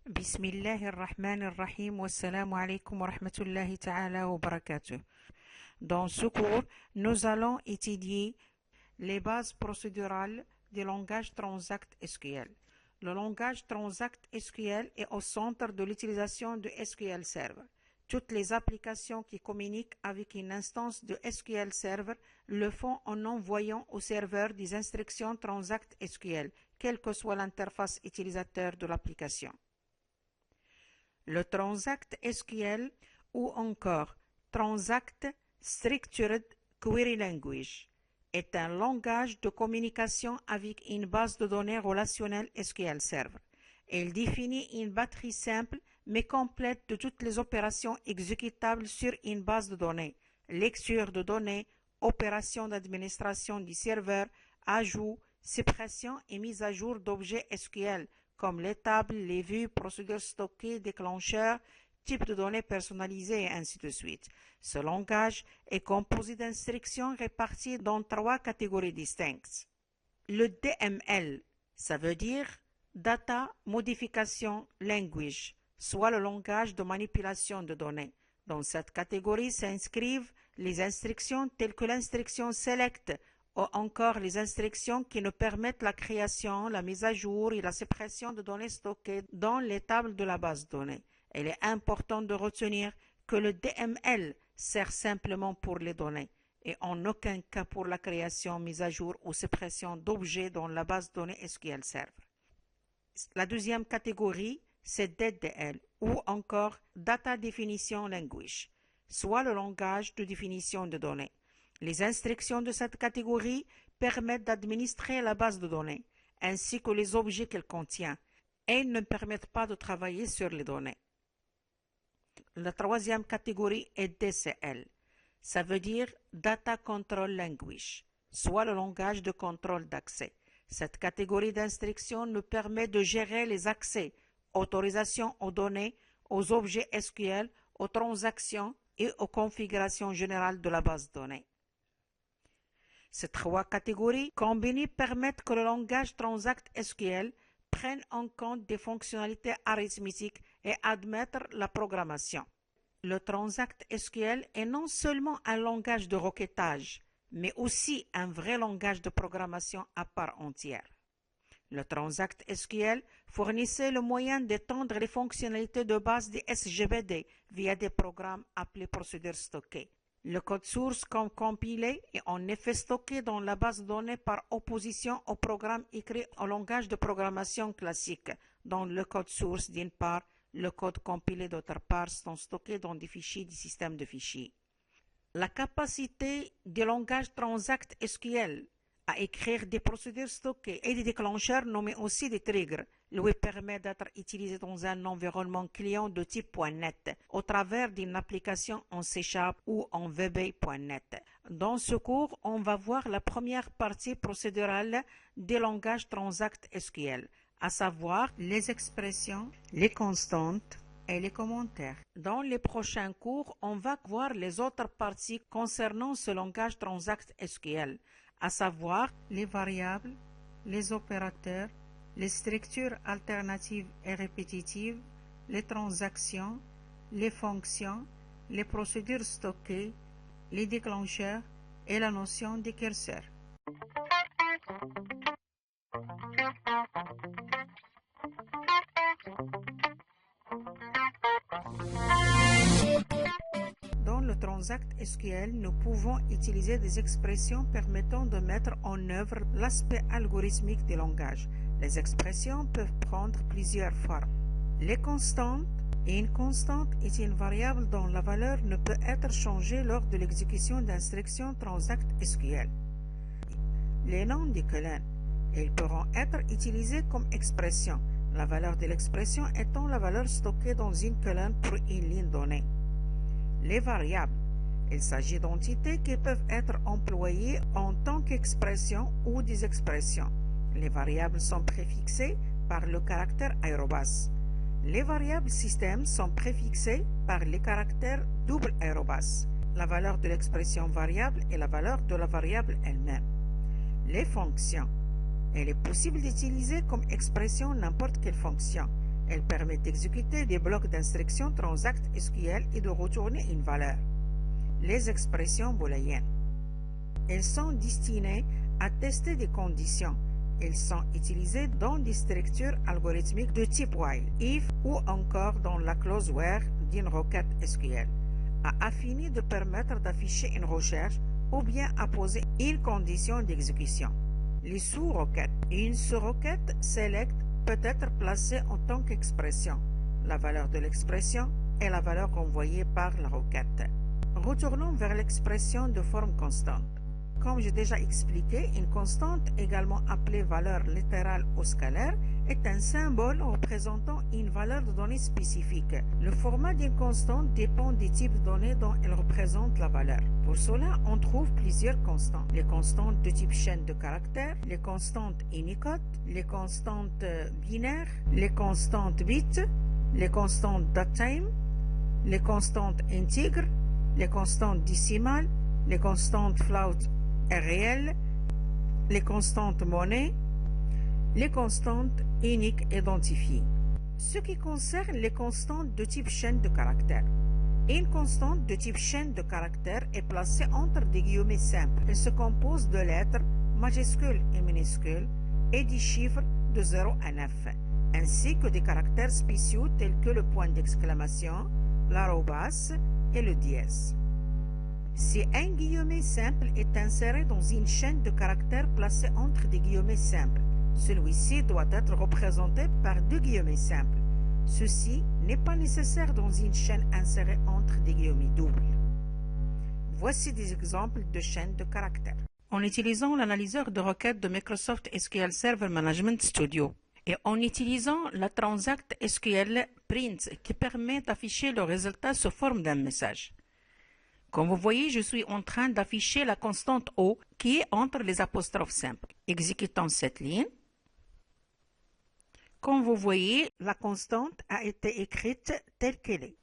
Bismillahirrahmanirrahim. Wassalamu alaikum wa rahmatullahi ta'ala wa barakatuh. Dans ce cours, nous allons étudier les bases procédurales du langage Transact SQL. Le langage Transact SQL est au centre de l'utilisation de SQL Server. Toutes les applications qui communiquent avec une instance de SQL Server le font en envoyant au serveur des instructions Transact SQL, quelle que soit l'interface utilisateur de l'application. Le Transact SQL ou encore Transact Structured Query Language est un langage de communication avec une base de données relationnelle SQL Server. Il définit une batterie simple mais complète de toutes les opérations exécutables sur une base de données, lecture de données, opérations d'administration du serveur, ajout, suppression et mise à jour d'objets SQL comme les tables, les vues, procédures stockées, déclencheurs, types de données personnalisées et ainsi de suite. Ce langage est composé d'instructions réparties dans 3 catégories distinctes. Le DML, ça veut dire Data Modification Language, soit le langage de manipulation de données. Dans cette catégorie s'inscrivent les instructions telles que l'instruction Select ou encore les instructions qui nous permettent la création, la mise à jour et la suppression de données stockées dans les tables de la base de données. Il est important de retenir que le DML sert simplement pour les données et en aucun cas pour la création, mise à jour ou suppression d'objets dans la base de données SQL Server. La deuxième catégorie, c'est DDL ou encore Data Definition Language, soit le langage de définition de données. Les instructions de cette catégorie permettent d'administrer la base de données, ainsi que les objets qu'elle contient, et ne permettent pas de travailler sur les données. La troisième catégorie est DCL. Ça veut dire Data Control Language, soit le langage de contrôle d'accès. Cette catégorie d'instructions nous permet de gérer les accès, autorisations aux données, aux objets SQL, aux transactions et aux configurations générales de la base de données. Ces 3 catégories combinées permettent que le langage Transact SQL prenne en compte des fonctionnalités arithmétiques et admettre la programmation. Le Transact SQL est non seulement un langage de requêtage, mais aussi un vrai langage de programmation à part entière. Le Transact SQL fournissait le moyen d'étendre les fonctionnalités de base des SGBD via des programmes appelés procédures stockées. Le code source compilé est en effet stocké dans la base de données par opposition au programme écrit en langage de programmation classique, dont le code source d'une part, le code compilé d'autre part sont stockés dans des fichiers du système de fichiers. La capacité du langage Transact SQL à écrire des procédures stockées et des déclencheurs nommés aussi des triggers lui permet d'être utilisé dans un environnement client de type .NET au travers d'une application en C# ou en VB.NET. Dans ce cours, on va voir la première partie procédurale des langages Transact SQL, à savoir les expressions, les constantes et les commentaires. Dans les prochains cours, on va voir les autres parties concernant ce langage Transact SQL, à savoir les variables, les opérateurs, les structures alternatives et répétitives, les transactions, les fonctions, les procédures stockées, les déclencheurs et la notion de curseur. Dans le Transact SQL, nous pouvons utiliser des expressions permettant de mettre en œuvre l'aspect algorithmique du langage. Les expressions peuvent prendre plusieurs formes. Les constantes. Une constante est une variable dont la valeur ne peut être changée lors de l'exécution d'instructions Transact SQL. Les noms des colonnes. Ils pourront être utilisés comme expressions, la valeur de l'expression étant la valeur stockée dans une colonne pour une ligne donnée. Les variables. Il s'agit d'entités qui peuvent être employées en tant qu'expressions ou des expressions. Les variables sont préfixées par le caractère arrobas. Les variables système sont préfixées par les caractères double arrobas, la valeur de l'expression variable et la valeur de la variable elle-même. Les fonctions. Elle est possible d'utiliser comme expression n'importe quelle fonction. Elle permet d'exécuter des blocs d'instructions Transact SQL et de retourner une valeur. Les expressions booléennes. Elles sont destinées à tester des conditions. Elles sont utilisées dans des structures algorithmiques de type while, if ou encore dans la clause where d'une requête SQL, à affiner de permettre d'afficher une recherche ou bien à poser une condition d'exécution. Les sous-requêtes. Une sous-requête select peut être placée en tant qu'expression. La valeur de l'expression est la valeur renvoyée par la requête. Retournons vers l'expression de forme constante. Comme j'ai déjà expliqué, une constante, également appelée valeur littérale ou scalaire, est un symbole représentant une valeur de données spécifique. Le format d'une constante dépend des types de données dont elle représente la valeur. Pour cela, on trouve plusieurs constantes. Les constantes de type chaîne de caractères, les constantes Unicode, les constantes binaires, les constantes bits, les constantes datetime, les constantes intègres, les constantes décimales, les constantes float réelles, les constantes monnaie, les constantes uniques identifiées. Ce qui concerne les constantes de type chaîne de caractères. Une constante de type chaîne de caractères est placée entre des guillemets simples. Elle se compose de lettres majuscules et minuscules et des chiffres de 0 à 9, ainsi que des caractères spéciaux tels que le point d'exclamation, l'arrobas et le dièse. Si un guillemet simple est inséré dans une chaîne de caractères placée entre des guillemets simples, celui-ci doit être représenté par deux guillemets simples. Ceci n'est pas nécessaire dans une chaîne insérée entre des guillemets doubles. Voici des exemples de chaînes de caractères. En utilisant l'analyseur de requêtes de Microsoft SQL Server Management Studio et en utilisant la Transact SQL Print qui permet d'afficher le résultat sous forme d'un message. Comme vous voyez, je suis en train d'afficher la constante O qui est entre les apostrophes simples. Exécutons cette ligne. Comme vous voyez, la constante a été écrite telle qu'elle est.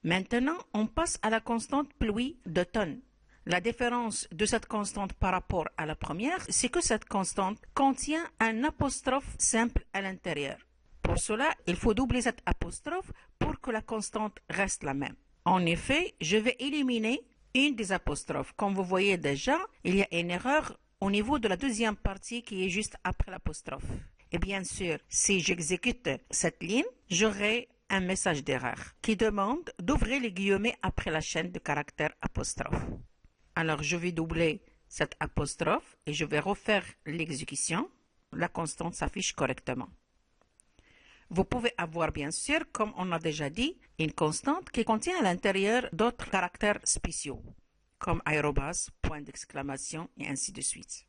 Maintenant, on passe à la constante pluie de tonnes. La différence de cette constante par rapport à la première, c'est que cette constante contient un apostrophe simple à l'intérieur. Pour cela, il faut doubler cette apostrophe pour que la constante reste la même. En effet, je vais éliminer une des apostrophes. Comme vous voyez déjà, il y a une erreur au niveau de la deuxième partie qui est juste après l'apostrophe. Et bien sûr, si j'exécute cette ligne, j'aurai un message d'erreur qui demande d'ouvrir les guillemets après la chaîne de caractères apostrophe. Alors, je vais doubler cette apostrophe et je vais refaire l'exécution. La constante s'affiche correctement. Vous pouvez avoir, bien sûr, comme on a déjà dit, une constante qui contient à l'intérieur d'autres caractères spéciaux, comme arrobas, point d'exclamation et ainsi de suite.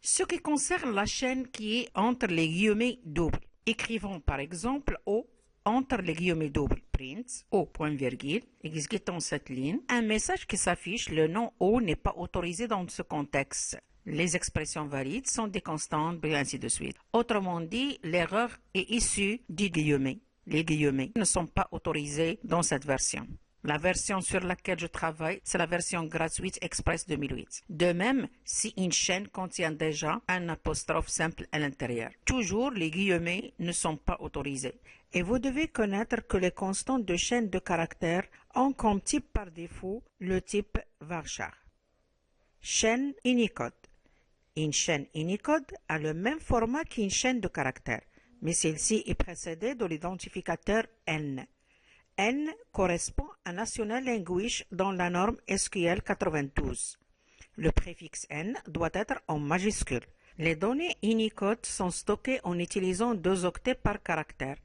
Ce qui concerne la chaîne qui est entre les guillemets doubles, écrivons par exemple O entre les guillemets doubles, print O point virgule, exécutons cette ligne, un message qui s'affiche, le nom O n'est pas autorisé dans ce contexte. Les expressions valides sont des constantes, et ainsi de suite. Autrement dit, l'erreur est issue du guillemet. Les guillemets ne sont pas autorisés dans cette version. La version sur laquelle je travaille, c'est la version gratuite Express 2008. De même, si une chaîne contient déjà un apostrophe simple à l'intérieur. Toujours, les guillemets ne sont pas autorisés. Et vous devez connaître que les constantes de chaîne de caractères ont comme type par défaut le type varchar. Chaîne Unicode. Une chaîne Unicode a le même format qu'une chaîne de caractères, mais celle-ci est précédée de l'identificateur N. N correspond à National Language dans la norme SQL 92. Le préfixe N doit être en majuscule. Les données Unicode sont stockées en utilisant 2 octets par caractère,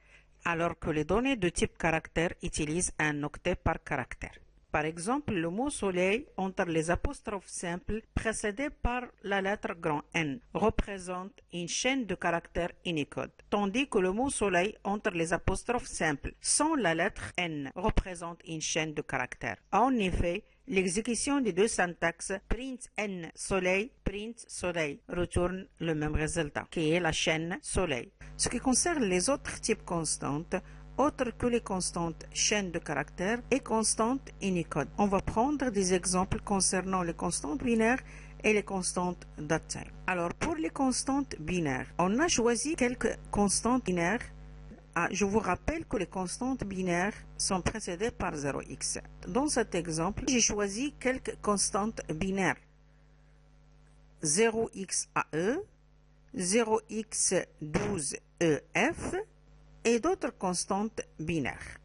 alors que les données de type caractère utilisent un octet par caractère. Par exemple, le mot soleil entre les apostrophes simples précédé par la lettre grand N représente une chaîne de caractères Unicode, tandis que le mot soleil entre les apostrophes simples sans la lettre N représente une chaîne de caractères. En effet, l'exécution des deux syntaxes print N soleil, print soleil retourne le même résultat, qui est la chaîne soleil. Ce qui concerne les autres types constantes, autres que les constantes chaînes de caractères et constantes Unicode. On va prendre des exemples concernant les constantes binaires et les constantes datetime. Alors, pour les constantes binaires, on a choisi quelques constantes binaires. Je vous rappelle que les constantes binaires sont précédées par 0x. Dans cet exemple, j'ai choisi quelques constantes binaires. 0xAE, 0x12EF et d'autres constantes binaires.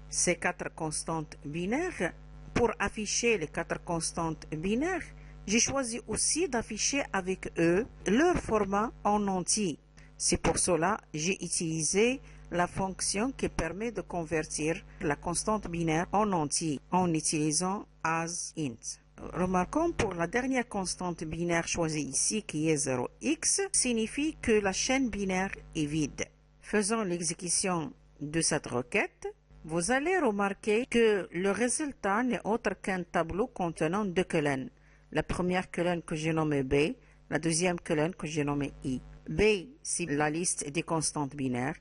Ces quatre constantes binaires, pour afficher les quatre constantes binaires, j'ai choisi aussi d'afficher avec eux leur format en entier. C'est pour cela que j'ai utilisé la fonction qui permet de convertir la constante binaire en entier en utilisant asInt. Remarquons pour la dernière constante binaire choisie ici qui est 0x, signifie que la chaîne binaire est vide. Faisant l'exécution de cette requête, vous allez remarquer que le résultat n'est autre qu'un tableau contenant deux colonnes. La première colonne que j'ai nommée B, la deuxième colonne que j'ai nommée I. B, c'est la liste des constantes binaires.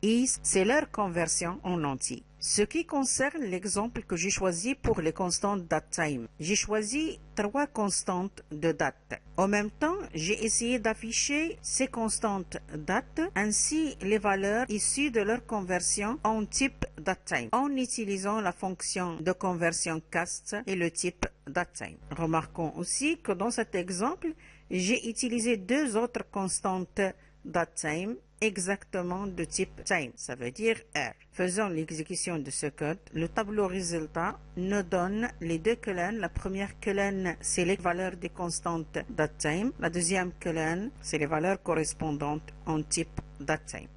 I, c'est leur conversion en entier. Ce qui concerne l'exemple que j'ai choisi pour les constantes datetime, j'ai choisi trois constantes de date. En même temps, j'ai essayé d'afficher ces constantes date ainsi les valeurs issues de leur conversion en type datetime en utilisant la fonction de conversion cast et le type datetime. Remarquons aussi que dans cet exemple, j'ai utilisé deux autres constantes datetime exactement de type time, ça veut dire R. Faisant l'exécution de ce code, le tableau résultat nous donne les deux colonnes. La première colonne, c'est les valeurs des constantes datetime. La deuxième colonne, c'est les valeurs correspondantes en type datetime.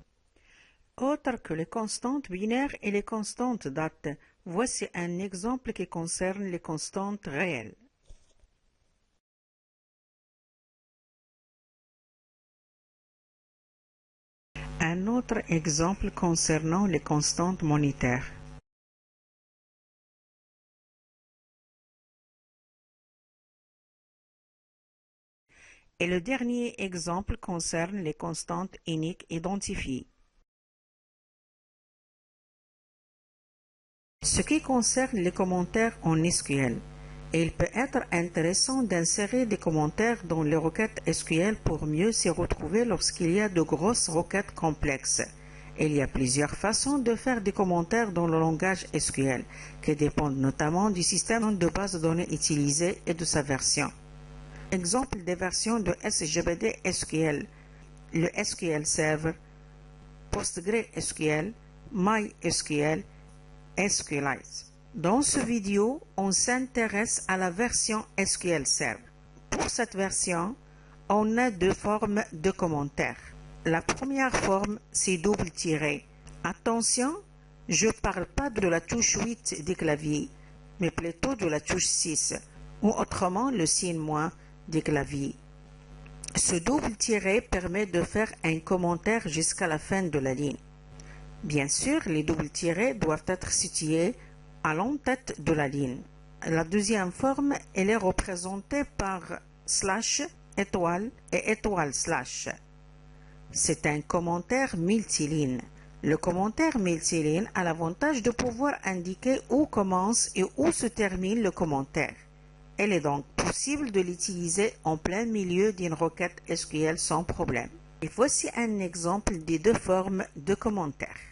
Autre que les constantes binaires et les constantes date, voici un exemple qui concerne les constantes réelles. Un autre exemple concernant les constantes monétaires. Et le dernier exemple concerne les constantes uniques identifiées. Ce qui concerne les commentaires en SQL, il peut être intéressant d'insérer des commentaires dans les requêtes SQL pour mieux s'y retrouver lorsqu'il y a de grosses requêtes complexes. Il y a plusieurs façons de faire des commentaires dans le langage SQL, qui dépendent notamment du système de base de données utilisé et de sa version. Exemple des versions de SGBD SQL, le SQL Server, PostgreSQL, MySQL, SQLite. Dans cette vidéo, on s'intéresse à la version SQL Server. Pour cette version, on a deux formes de commentaires. La première forme, c'est double tiré. Attention, je ne parle pas de la touche 8 des claviers, mais plutôt de la touche 6, ou autrement le signe moins des claviers. Ce double tiré permet de faire un commentaire jusqu'à la fin de la ligne. Bien sûr, les doubles tirés doivent être situés à l'entête de la ligne. La deuxième forme, elle est représentée par slash, étoile et étoile slash. C'est un commentaire multiligne. Le commentaire multiligne a l'avantage de pouvoir indiquer où commence et où se termine le commentaire. Il est donc possible de l'utiliser en plein milieu d'une requête SQL sans problème. Et voici un exemple des deux formes de commentaires.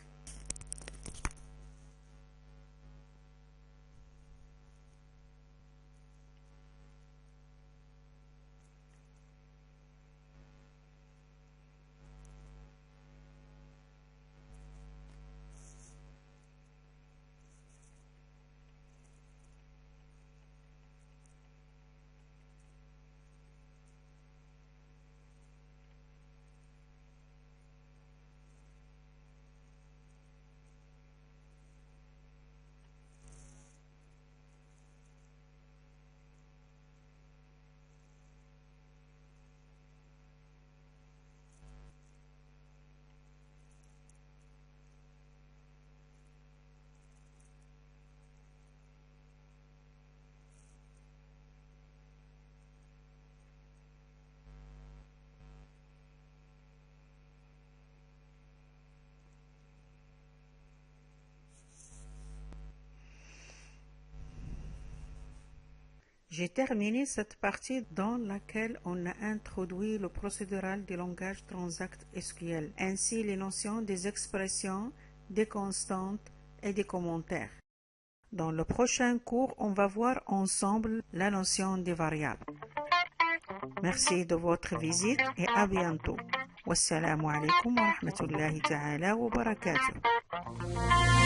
J'ai terminé cette partie dans laquelle on a introduit le procédural du langage Transact SQL, ainsi les notions des expressions, des constantes et des commentaires. Dans le prochain cours, on va voir ensemble la notion des variables. Merci de votre visite et à bientôt. Wassalamu alaikum wa rahmatullahi ta'ala wa barakatuh.